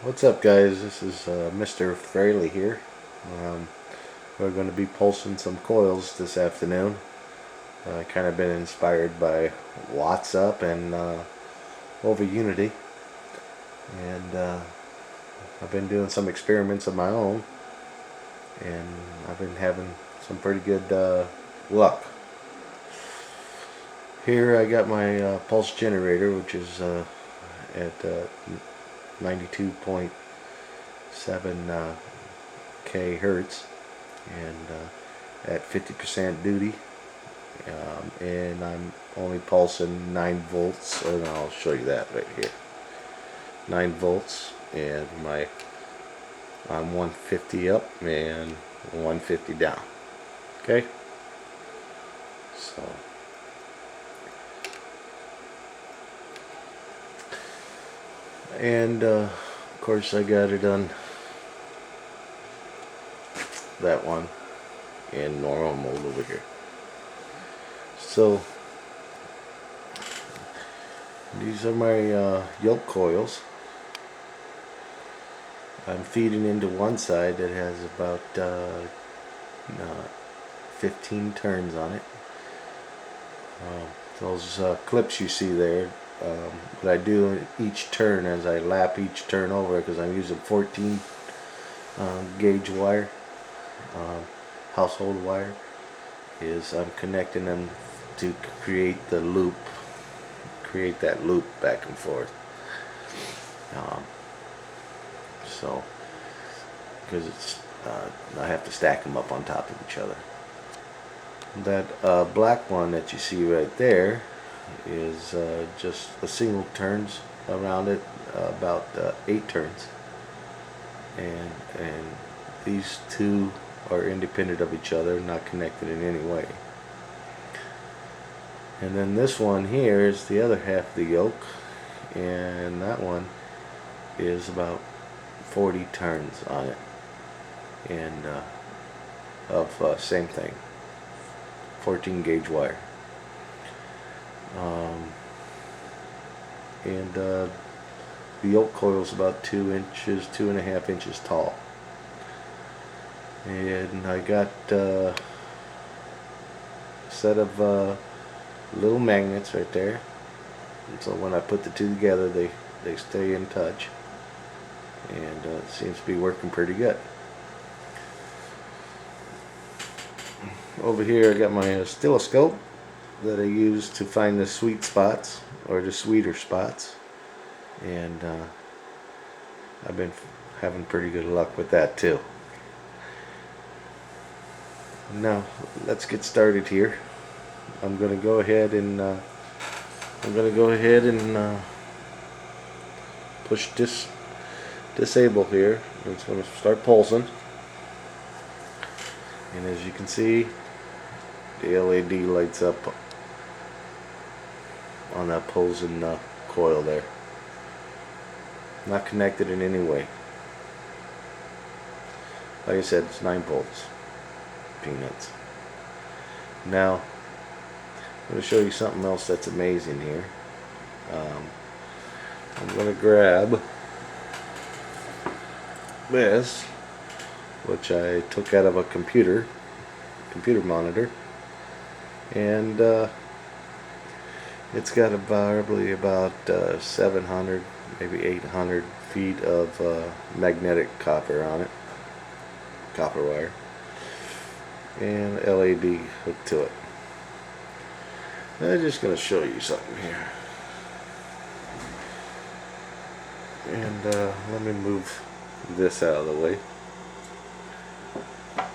What's up, guys? This is Mr. Fraley here. Um, we're going to be pulsing some coils this afternoon. Kind of been inspired by Watts Up and over Unity, and I've been doing some experiments of my own, and I've been having some pretty good luck. Here I got my pulse generator, which is at 92.7 K hertz, and at 50% duty, and I'm only pulsing 9 volts, and I'll show you that right here. 9 volts, and I'm 150 up and 150 down. Okay, so and of course I got it on that one in normal mode over here. So these are my yoke coils. I'm feeding into one side that has about 15 turns on it. Those clips you see there, what I do each turn as I lap each turn over, because I'm using 14 gauge wire, household wire, is I'm connecting them to create the loop, create that loop back and forth. So, because it's I have to stack them up on top of each other. That black one that you see right there is just a single turns around it, about 8 turns, and these two are independent of each other, not connected in any way. And then this one here is the other half of the yoke, and that one is about 40 turns on it, and of same thing, 14 gauge wire, and the yoke coil is about 2.5 inches tall, and I got a set of little magnets right there, and so when I put the two together they stay in touch, and it seems to be working pretty good. Over here I got my oscilloscope that I use to find the sweet spots, or the sweeter spots, and I've been having pretty good luck with that too. Now let's get started here. I'm going to go ahead and push disable here. It's going to start pulsing, and as you can see, the LED lights up on that pulsing coil there. Not connected in any way. Like I said, it's 9 volts. Peanuts. Now I'm going to show you something else that's amazing here. I'm going to grab this, which I took out of a computer monitor, and it's got probably about 700, maybe 800 feet of magnetic copper on it, copper wire, and LED hooked to it. I'm just going to show you something here, and let me move this out of the way,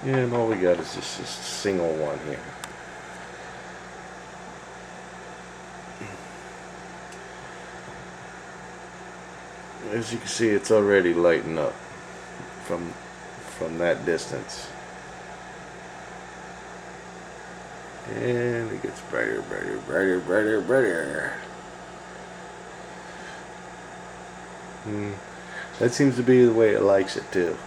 and all we got is just a single one here. As you can see, it's already lighting up from that distance, and it gets brighter, brighter, brighter, brighter, brighter. That seems to be the way it likes it too.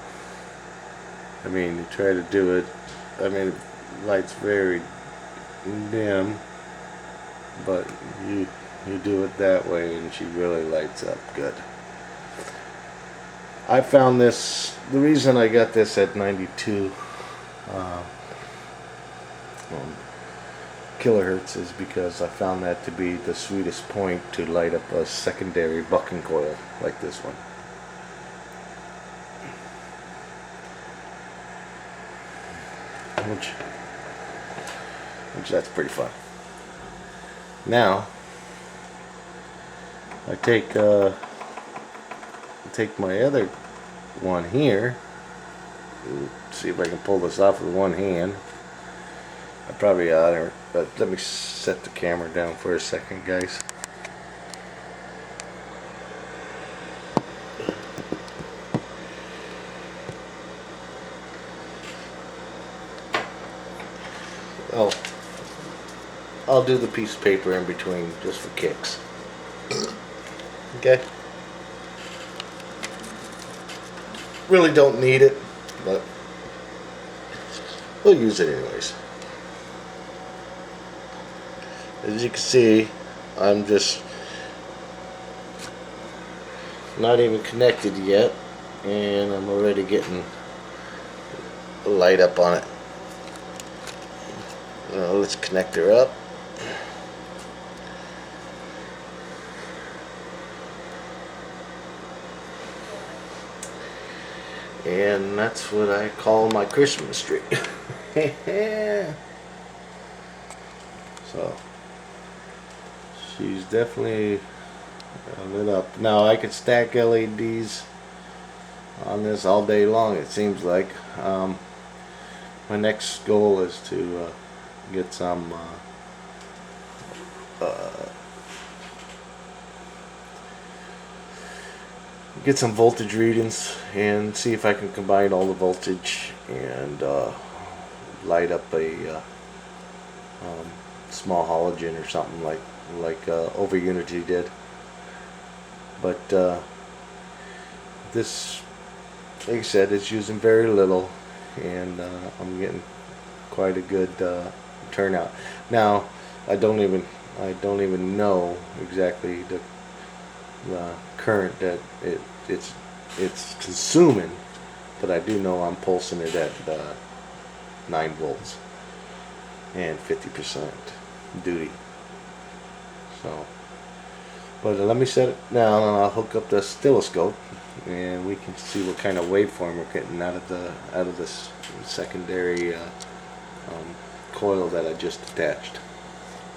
I mean, you try to do it, I mean, it lights very dim, but you do it that way and she really lights up good. I found this, the reason I got this at 92 kilohertz is because I found that to be the sweetest point to light up a secondary bucking coil like this one. Which that's pretty fun. Now I take my other one here. See if I can pull this off with one hand. I probably ought to, but let me set the camera down for a second, guys. Oh, I'll do the piece of paper in between just for kicks. Okay. Really don't need it, but we'll use it anyways. As you can see, I'm just not even connected yet, and I'm already getting a light up on it. Let's connect her up. And that's what I call my Christmas tree. So she's definitely lit up. Now I could stack LEDs on this all day long, it seems like. My next goal is to get some voltage readings and see if I can combine all the voltage and light up a small halogen or something like over Unity did. But this, like I said, is using very little, and I'm getting quite a good turnout. Now I don't even know exactly the current that it's consuming, but I do know I'm pulsing it at 9 volts and 50% duty. So, but let me set it down and I'll hook up the oscilloscope and we can see what kind of waveform we're getting out of this secondary coil that I just attached.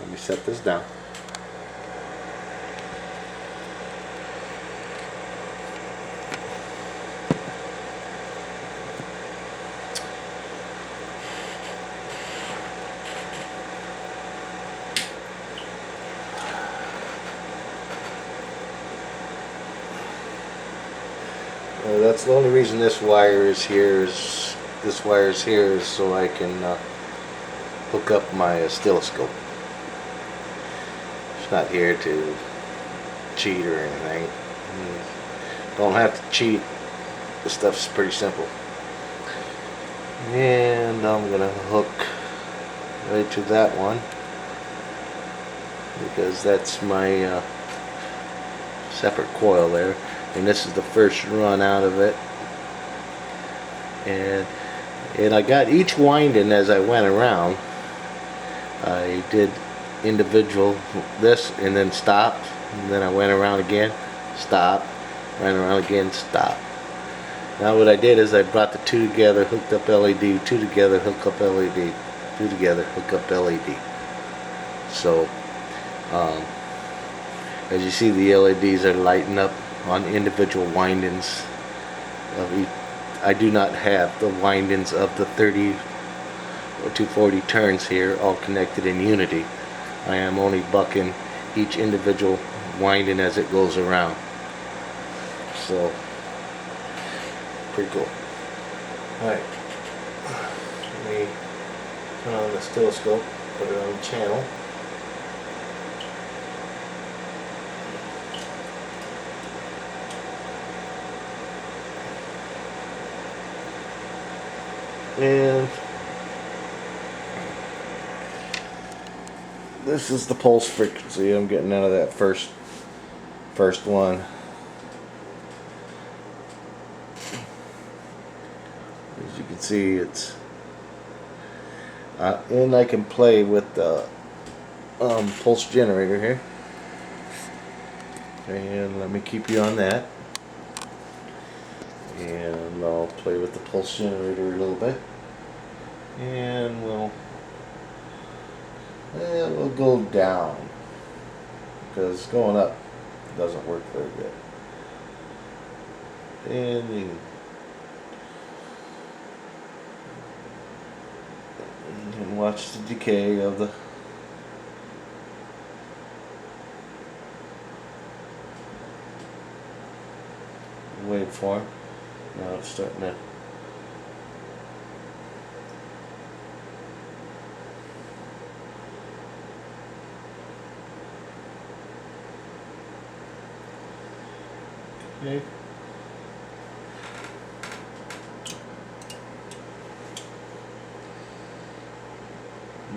Let me set this down. That's the only reason this wire is here is so I can hook up my oscilloscope. It's not here to cheat or anything. Don't have to cheat. This stuff's pretty simple. And I'm gonna hook right to that one because that's my separate coil there. And this is the first run out of it, and I got each winding as I went around. I did individual this and then stopped, and then I went around again, stopped, ran around again, stopped. Now what I did is I brought the two together, hooked up LED, two together, hook up LED, two together, hook up LED. So as you see, the LEDs are lighting up on individual windings of each. I do not have the windings of the 30 or 240 turns here all connected in unity. I am only bucking each individual winding as it goes around. So pretty cool. Alright, let me turn on the oscilloscope, put it on the channel. And this is the pulse frequency I'm getting out of that first one. As you can see, it's and I can play with the pulse generator here. And let me keep you on that. And I'll play with the pulse generator a little bit. And we'll go down, because going up doesn't work very good. And you can watch the decay of the waveform. Now it's starting to okay.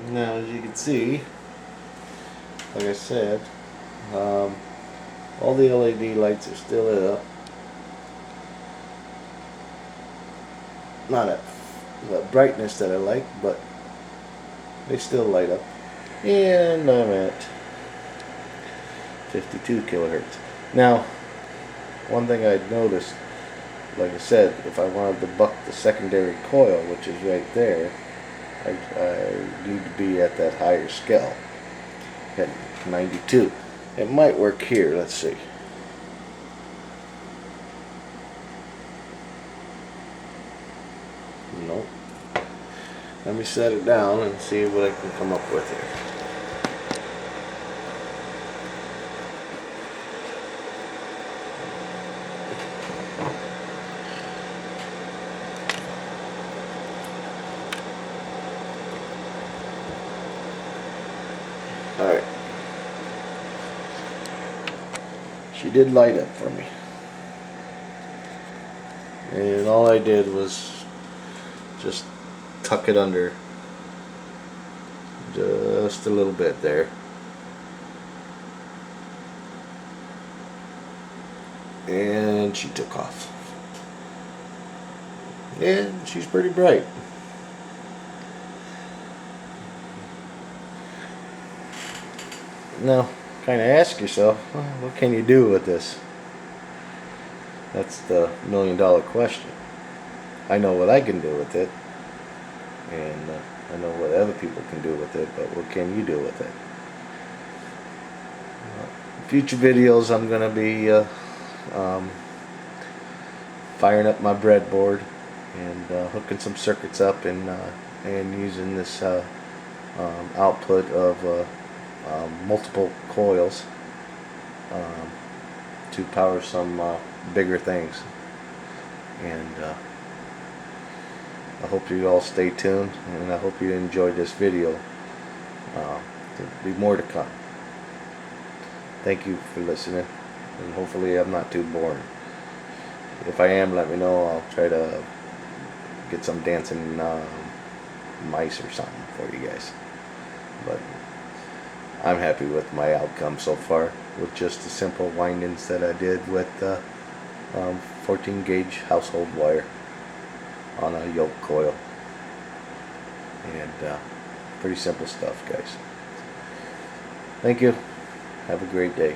Now, as you can see, like I said, all the LED lights are still lit up. Not at the brightness that I like, but they still light up. And I'm at 52 kilohertz. Now, one thing I'd noticed, like I said, if I wanted to buck the secondary coil, which is right there, I need to be at that higher scale, at 92. It might work here, let's see. Nope. Let me set it down and see what I can come up with here. Alright. She did light up for me. And all I did was just tuck it under just a little bit there. And she took off. And she's pretty bright. Now, kind of ask yourself, well, what can you do with this? That's the million-dollar question. I know what I can do with it, and I know what other people can do with it, but what can you do with it? Future videos, I'm going to be firing up my breadboard and hooking some circuits up and using this output of multiple coils to power some bigger things. And I hope you all stay tuned, and I hope you enjoyed this video. There'll be more to come. Thank you for listening, and hopefully I'm not too boring. If I am, let me know. I'll try to get some dancing mice or something for you guys. But I'm happy with my outcome so far, with just the simple windings that I did with 14 gauge household wire on a yoke coil. And pretty simple stuff, guys. Thank you. Have a great day.